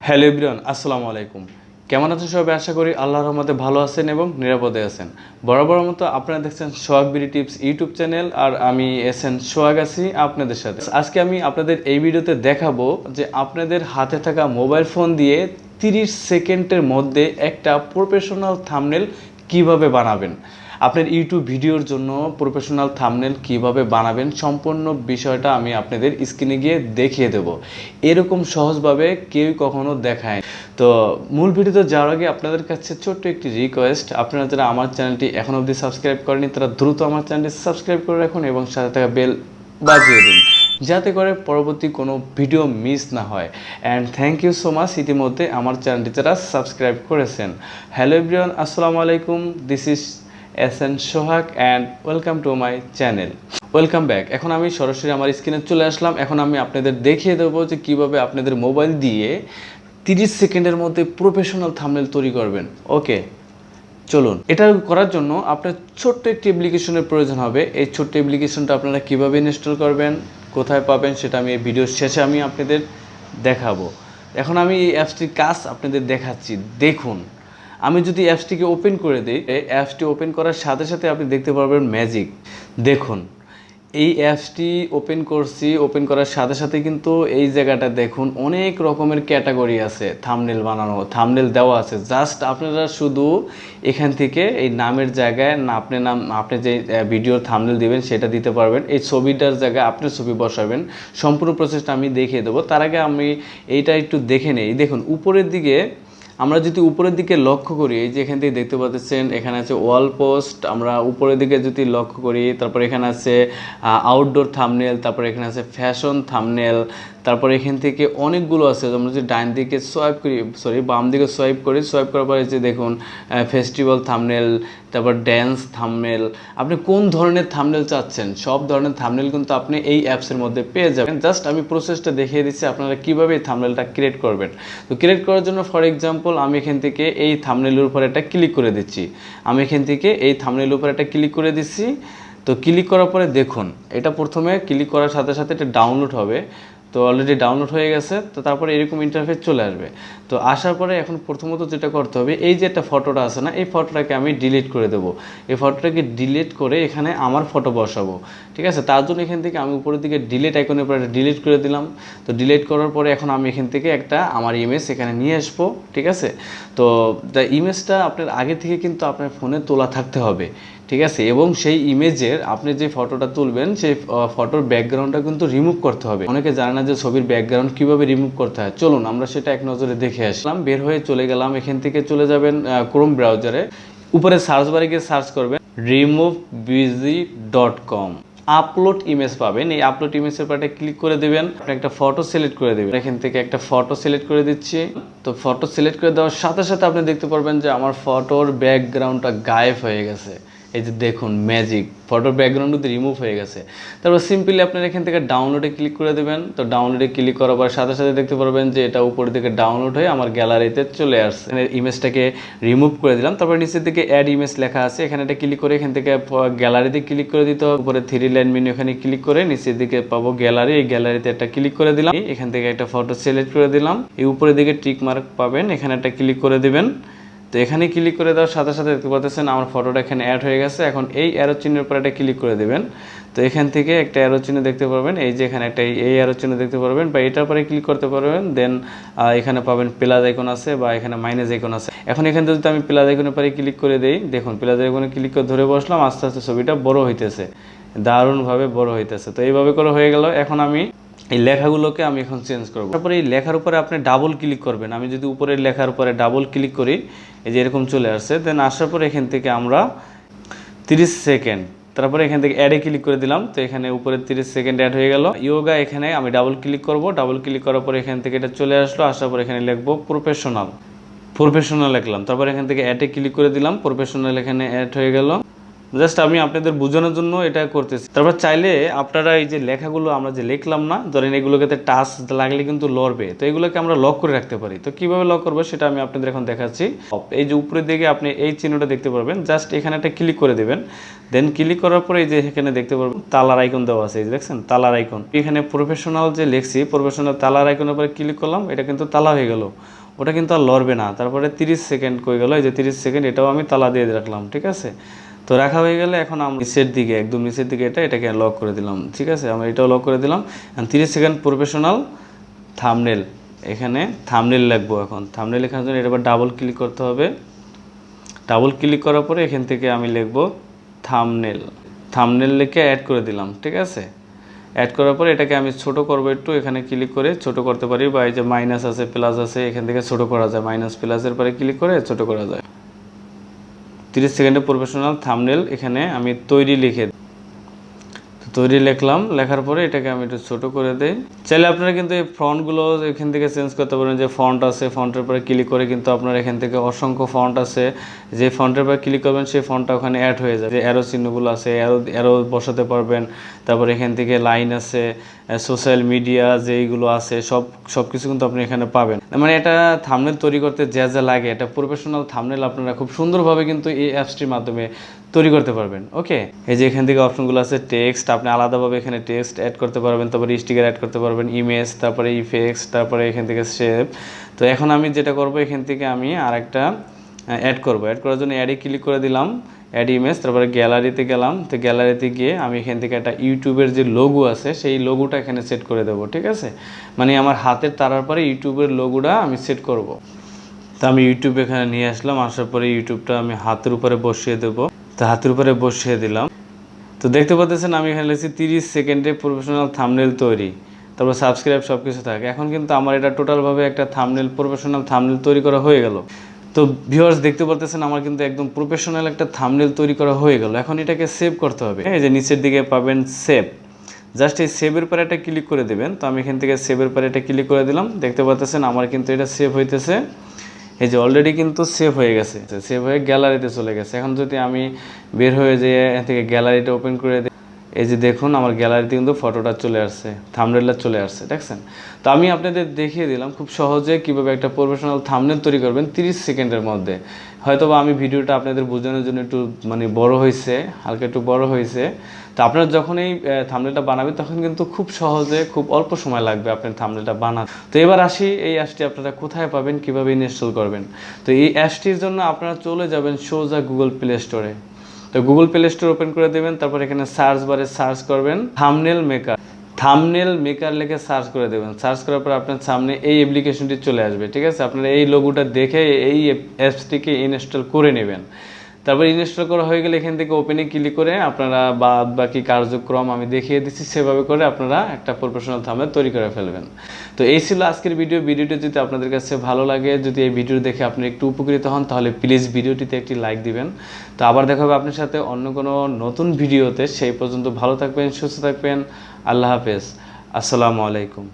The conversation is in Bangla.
হ্যালো এভরিওয়ান, আসসালামু আলাইকুম। কেমন আছেন সবাই? আশা করি আল্লাহর রহমতে ভালো আছেন এবং নিরাপদে আছেন। বরাবর মতো আপনারা দেখছেন সোহাগ বিডি টিপস ইউটিউব চ্যানেল, আর আমি সোহাগ আছি আপনাদের সাথে। আজকে আমি আপনাদের এই ভিডিওতে দেখাবো যে আপনাদের হাতে থাকা মোবাইল ফোন দিয়ে 30 সেকেন্ডের মধ্যে একটা প্রফেশনাল থাম্বনেল কিভাবে বানাবেন। আপনার ইউটিউব ভিডিওর জন্য প্রফেশনাল থাম্বনেল কিভাবে বানাবেন সম্পূর্ণ বিষয়টা আমি আপনাদের স্ক্রিনে গিয়ে দেখিয়ে দেব। এরকম সহজভাবে কেউ কখনো দেখায়। তো মূল ভিডিওতে যাওয়ার আগে আপনাদের কাছে ছোট্ট একটি রিকোয়েস্ট, আপনারা যারা আমার চ্যানেলটি এখন অবধি সাবস্ক্রাইব করেনি তারা দ্রুত আমার চ্যানেলটি সাবস্ক্রাইব করে রাখুন এবং সাথে থাকা বেল বাজিয়ে দিন, যাতে করে পরবর্তী কোনো ভিডিও মিস না হয়। And thank you so much ইতিমধ্যে আমার চ্যানেলটি যারা সাবস্ক্রাইব করেছেন। হ্যালো এভরিওয়ান, আসসালামু আলাইকুম। This is Shohagh and welcome to my channel. Welcome back. এখন আমি সরাসরি আমার স্ক্রিনে চলে আসলাম। এখন আমি আপনাদের দেখিয়ে দেবো যে কীভাবে আপনাদের মোবাইল দিয়ে 30 সেকেন্ডের মধ্যে প্রফেশনাল থাম্বনেল তৈরি করবেন। ওকে, চলুন। এটা করার জন্য আপনার ছোট্ট একটি অ্যাপ্লিকেশনের প্রয়োজন হবে। এই ছোট্ট অ্যাপ্লিকেশনটা আপনারা কীভাবে ইনস্টল করবেন, কোথায় পাবেন, সেটা আমি এই ভিডিওর শেষে আমি আপনাদের দেখাবো। এখন আমি এই অ্যাপসটির কাজ আপনাদের দেখাচ্ছি। দেখুন, আমি যদি অ্যাপসটিকে ওপেন করে দিই, এই অ্যাপসটি ওপেন করার সাথে সাথে আপনি দেখতে পারবেন ম্যাজিক। দেখুন, এই অ্যাপসটি ওপেন করছি, ওপেন করার সাথে সাথে কিন্তু এই জায়গাটা দেখুন অনেক রকমের ক্যাটাগরি আছে। থাম্বনেল বানানো, থাম্বনেল দেওয়া আছে। জাস্ট আপনারা শুধু এখান থেকে এই নামের জায়গায় আপনি যে ভিডিওর থাম্বনেল দিবেন সেটা দিতে পারবেন। এই ছবিটার জায়গায় আপনার ছবি বসাবেন। সম্পূর্ণ প্রসেসটা আমি দেখিয়ে দেবো। তার আগে আমি এইটা একটু দেখে নেই। দেখুন, উপরের দিকে আমরা যদি উপরের দিকে লক্ষ্য করি, এই যে এখান থেকে দেখতে পাচ্ছেন এখানে আছে ওয়াল পোস্ট। আমরা উপরের দিকে যদি লক্ষ্য করি, তারপর এখানে আছে আউটডোর থাম্বনেল, তারপর এখানে আছে ফ্যাশন থাম্বনেল, তারপর এখান থেকে অনেকগুলো আছে। আমরা যদি ডান দিকে বাম দিকে সোয়াইপ করি, সোয়াইপ করার পরে যে দেখুন ফেস্টিভ্যাল থাম্বনেল, তারপর ড্যান্স থাম্বনেল। আপনি কোন ধরনের থাম্বনেল চাচ্ছেন, সব ধরনের থাম্বনেল কিন্তু আপনি এই অ্যাপসের মধ্যে পেয়ে যাবেন। জাস্ট আমি প্রসেসটা দেখিয়ে দিচ্ছি আপনারা কীভাবে এই থাম্বনেলটা ক্রিয়েট করবেন। তো ক্রিয়েট করার জন্য ফর এক্সাম্পল আমি এখান থেকে এই থাম্বনেলের উপর একটা ক্লিক করে দিচ্ছি। তো ক্লিক করার পরে দেখুন, এটা প্রথমে ক্লিক করার সাথে সাথে এটা ডাউনলোড হবে। তো অলরেডি ডাউনলোড হয়ে গেছে। তো তারপরে এরকম ইন্টারফেস চলে আসবে। তো আসার পরে এখন প্রথমত যেটা করতে হবে, এই যে একটা ফটোটা আছে না, এই ফটোটাকে আমি ডিলিট করে দেবো। এই ফটোটাকে ডিলিট করে এখানে আমার ফটো বসাবো। ঠিক আছে, তার জন্য এখান থেকে আমি উপরের দিকে ডিলিট আইকনের পরে ডিলিট করে দিলাম। তো ডিলিট করার পরে এখন আমি এখান থেকে একটা আমার ইমেজ এখানে নিয়ে আসবো। ঠিক আছে, তো ইমেজটা আপনার আগে থেকে কিন্তু আপনার ফোনে তোলা থাকতে হবে। ঠিক আছে, এবং সেই ইমেজের আপনি যে ফটোটা তুলবেন সেই ফটোর ব্যাকগ্রাউন্ডটা কিন্তু রিমুভ করতে হবে। অনেকে জানে না যে ছবির ব্যাকগ্রাউন্ড কিভাবে রিমুভ করতে হয়। চলুন আমরা সেটা এক নজরে দেখে আসলাম। বের হয়ে চলে গেলাম, এখান থেকে চলে যাবেন ক্রোম ব্রাউজারে। উপরে সার্চ বারে গিয়ে সার্চ করবেন removeBusy.com, আপলোড ইমেজ পাবেন। এই আপলোড ইমেজের পার্টে ক্লিক করে দেবেন। আপনি একটা ফটো সিলেক্ট করে দেবেন। এখান থেকে একটা ফটো সিলেক্ট করে দিচ্ছি। তো ফটো সিলেক্ট করে দেওয়ার সাথে সাথে আপনি দেখতে পারবেন যে আমার ফটোর ব্যাকগ্রাউন্ডটা গায়েব হয়ে গেছে। এই যে দেখুন ম্যাজিক, ফটোর ব্যাকগ্রাউন্ড কিন্তু রিমুভ হয়ে গেছে। তারপর সিম্পলি আপনার এখান থেকে ডাউনলোডে ক্লিক করে দেবেন। তো ডাউনলোডে ক্লিক করার পর সাথে সাথে দেখতে পারবেন যে এটা উপরের দিকে ডাউনলোড হয়ে আমার গ্যালারিতে চলে আসছে। ইমেজটাকে রিমুভ করে দিলাম। তারপর নিচের দিকে অ্যাড ইমেজ লেখা আছে, এখানে এটা ক্লিক করে এখান থেকে গ্যালারিতে ক্লিক করে দিতে হবে। উপরে 3 লাইন মেনু এখানে ক্লিক করে নিচের দিকে পাবো গ্যালারি, এই গ্যালারিতে একটা ক্লিক করে দিলাম। এখান থেকে একটা ফটো সিলেক্ট করে দিলাম। এই উপরের দিকে টিক মার্ক পাবেন, এখানে একটা ক্লিক করে দিবেন। তো এখানে ক্লিক করে দেওয়ার সাথে সাথে দেখতে পাচ্ছেন আমার ফটোটা এখানে অ্যাড হয়ে গেছে। এখন এই অ্যারো চিহ্নের উপর একটা ক্লিক করে দেবেন। তো এখান থেকে একটা অ্যারো চিহ্ন দেখতে পারবেন, এই যে এখানে একটা এই অ্যারো চিহ্ন দেখতে পারবেন, বা এটার পরে ক্লিক করতে পারবেন। দেন এখানে পাবেন প্লাস আইকন আছে বা এখানে মাইনাস আইকন আছে। এখন এখান থেকে যদি আমি প্লাস আইকনের পরে ক্লিক করে দেই, দেখুন প্লাস আইকনে ক্লিক করে ধরে বসলাম, আস্তে আস্তে ছবিটা বড় হইতেছে, দারুণভাবে বড় হইতেছে। তো এইভাবে করে হয়ে গেল। এখন আমি এই লেখাগুলোকে আমি এখন চেঞ্জ করবো। তারপরে এই লেখার উপরে আপনি ডাবল ক্লিক করবেন। আমি যদি উপরের লেখার উপরে ডাবল ক্লিক করি, এই যে এরকম চলে আসছে। দেন আসার পরে এখান থেকে আমরা 30 সেকেন্ড, তারপরে এখান থেকে অ্যাডে ক্লিক করে দিলাম। তো এখানে উপরে 30 সেকেন্ড অ্যাড হয়ে গেল। ইয়োগা, এখানে আমি ডাবল ক্লিক করব। ডাবল ক্লিক করার পরে এখান থেকে এটা চলে আসলো। আসার পর এখানে লিখবো প্রফেশনাল লিখলাম। তারপর এখান থেকে অ্যাডে ক্লিক করে দিলাম, প্রফেশনাল এখানে অ্যাড হয়ে গেল। জাস্ট আমি আপনাদের বোঝানোর জন্য এটা করতেছি। তারপর চাইলে আপনারা এই যে লেখাগুলো আমরা যে লিখলাম না, ধরেন এগুলোকে টাচ লাগলে কিন্তু লড়বে, তো এগুলোকে আমরা লক করে রাখতে পারি। তো কিভাবে লক করবো সেটা আমি আপনাদের এখন দেখাচ্ছি। এই যে উপরের দিকে আপনি এই চিহ্নটা দেখতে পারবেন, জাস্ট এখানে একটা ক্লিক করে দেবেন। দেন ক্লিক করার পরে এই যে এখানে দেখতে পারবেন তালার আইকন দেওয়া আছে, এই যে দেখছেন তালার আইকন। এখানে প্রফেশনাল যে লিখছি, প্রফেশনাল তালার আইকনের উপরে ক্লিক করলাম, এটা কিন্তু তালা হয়ে গেল, ওটা কিন্তু আর লড়বে না। তারপরে 30 সেকেন্ড কই গেল, এই যে 30 সেকেন্ড, এটাও আমি তালা দিয়ে রাখলাম, ঠিক আছে। তো রাখা হয়ে গেলে এখন আমি নিচের দিকে, একদম নিচের দিকে এটাকে লক করে দিলাম, ঠিক আছে। আমরা এটাও লক করে দিলাম। 30 সেকেন্ড প্রফেশনাল থাম্বনেল, এখানে থাম্বনেল লিখবো। এখন থাম্বনেল লেখার জন্য এটা আবার ডাবল ক্লিক করতে হবে। ডাবল ক্লিক করার পরে এখান থেকে আমি লিখবো থাম্বনেল। থাম্বনেল লিখে অ্যাড করে দিলাম, ঠিক আছে। অ্যাড করার পরে এটাকে আমি ছোট করবো একটু, এখানে ক্লিক করে ছোট করতে পারি, বা এই যে মাইনাস আছে প্লাস আছে এখান থেকে ছোট করা যায়, মাইনাস প্লাসের পরে ক্লিক করে ছোট করা যায়। 30 সেকেন্ডে প্রফেশনাল থাম্বনেল এখানে আমি তৈরি লিখে তৈরি লিখলাম। লেখার পরে এটাকে আমি একটু ছোট করে দেই। চাইলে আপনারা কিন্তু এই ফন্টগুলো এখান থেকে চেঞ্জ করতে পারেন। যে ফন্ট আছে, ফন্টের পরে ক্লিক করে কিন্তু আপনারা এখান থেকে অসংখ্য ফন্ট আছে, যে ফন্টের পরে ক্লিক করবেন সেই ফন্টটা ওখানে অ্যাড হয়ে যায়। যে অ্যারো চিহ্নগুলো আছে, অ্যারো বসাতে পারবেন। তারপর এখান থেকে লাইন আছে, সোশ্যাল মিডিয়া যেইগুলো আছে সব কিছু কিন্তু আপনি এখানে পাবেন। মানে এটা থাম্বনেল তৈরি করতে যা যা লাগে, এটা প্রফেশনাল থাম্বনেল আপনারা খুব সুন্দরভাবে কিন্তু এই অ্যাপসটির মাধ্যমে তৈরি করতে পারবেন। ওকে, এই যে এখান থেকে অপশনগুলো আছে, টেক্সট আপনি আলাদাভাবে এখানে টেক্সট অ্যাড করতে পারবেন, তারপরে স্টিকার অ্যাড করতে পারবেন, ইমেজ, তারপরে ইফেক্টস, তারপরে এখান থেকে শেপ। তো এখন আমি যেটা করব, এখান থেকে আমি আরেকটা অ্যাড করব। অ্যাড করার জন্য অ্যাডে ক্লিক করে দিলাম, অ্যাড ইমেজ, তারপরে গ্যালারিতে গেলাম। তো গ্যালারিতে গিয়ে আমি এখান থেকে একটা ইউটিউবের যে লোগো আছে সেই লোগোটা এখানে সেট করে দেবো, ঠিক আছে। মানে আমার হাতের তারার পরে ইউটিউবের লোগোটা আমি সেট করব। তো আমি ইউটিউব এখানে নিয়ে আসলাম, আসার পরে ইউটিউবটা আমি হাতের উপরে বসিয়ে দেবো। তো হাতের উপরে বসিয়ে দিলাম। তো দেখতে পাচ্ছেন আমি এখানে লিখছি 30 সেকেন্ডে প্রফেশনাল থাম্বনেল তৈরি, তারপর সাবস্ক্রাইব সব কিছু থাকে। এখন কিন্তু আমার এটা টোটালভাবে একটা থাম্বনেল, প্রফেশনাল থাম্বনেল তৈরি করা হয়ে গেল। তো ভিউয়ার্স দেখতে পাচ্ছেন আমার কিন্তু একদম প্রফেশনাল একটা থাম্বনেল তৈরি করা হয়ে গেল। এখন এটাকে সেভ করতে হবে। এই যে নিচের দিকে পাবেন সেভ, জাস্ট এই সেভের পরে একটা ক্লিক করে দেবেন। তো আমি এখান থেকে সেভের পরে এটা ক্লিক করে দিলাম। দেখতে পাচ্ছেন আমার কিন্তু এটা সেভ হইতেছে। এই যে অলরেডি কিন্তু সেভ হয়ে গেছে, সেভ হয়ে গ্যালারিতে চলে গেছে। এখন যদি আমি বের হয়ে যেয়ে এখান থেকে গ্যালারিটা ওপেন করে দিই, এই যে দেখুন আমার গ্যালারিতে কিন্তু ফটোটা চলে আসছে, থাম্বনেলটা চলে আসছে, দেখছেন। তো আমি আপনাদের দেখিয়ে দিলাম খুব সহজে কিভাবে একটা প্রফেশনাল থাম্বনেল তৈরি করবেন 30 সেকেন্ডের মধ্যে। হয়তোবা আমি ভিডিওটা আপনাদের বোঝানোর জন্য একটু মানে বড় হয়েছে, হালকা একটু বড় হয়েছে। তো আপনারা যখন এই থাম্বনেলটা বানাবেন তখন কিন্তু খুব সহজে, খুব অল্প সময় লাগবে আপনার থাম্বনেলটা বানাতে। তো এবার আসি, এই অ্যাপসটি আপনারা কোথায় পাবেন, কিভাবে ইনস্টল করবেন। তো এই অ্যাপসটির জন্য আপনারা চলে যাবেন সোজা গুগল প্লে স্টোরে। তো গুগল প্লে স্টোর ওপেন করে দেবেন। তারপর এখানে সার্চ বারে সার্চ করবেন থাম্বনেল মেকার। থাম্বনেল মেকার লিখে সার্চ করে দেবেন। সার্চ করার পর আপনার সামনে এই অ্যাপ্লিকেশনটি চলে আসবে, ঠিক আছে। আপনারা এই লোগোটা দেখে এই অ্যাপসটিকে ইনস্টল করে নেবেন। তারপর ইনস্টল করা হয়ে গেলে এখান থেকে ওপেনে ক্লিক করে আপনারা বাদ বাকি কার্যক্রম আমি দেখিয়ে দিচ্ছি, সেভাবে করে আপনারা একটা প্রফেশনাল থাম্বনেল তৈরি করে ফেলবেন। তো এই ছিল আজকের ভিডিওটি যদি আপনাদের কাছে ভালো লাগে, যদি এই ভিডিও দেখে আপনি একটু উপকৃত হন, তাহলে প্লিজ ভিডিওটিতে একটি লাইক দিবেন। তো আবার দেখা হবে আপনার সাথে অন্য কোনো নতুন ভিডিওতে। সেই পর্যন্ত ভালো থাকবেন, সুস্থ থাকবেন। আল্লাহ হাফেজ, আসসালামু আলাইকুম।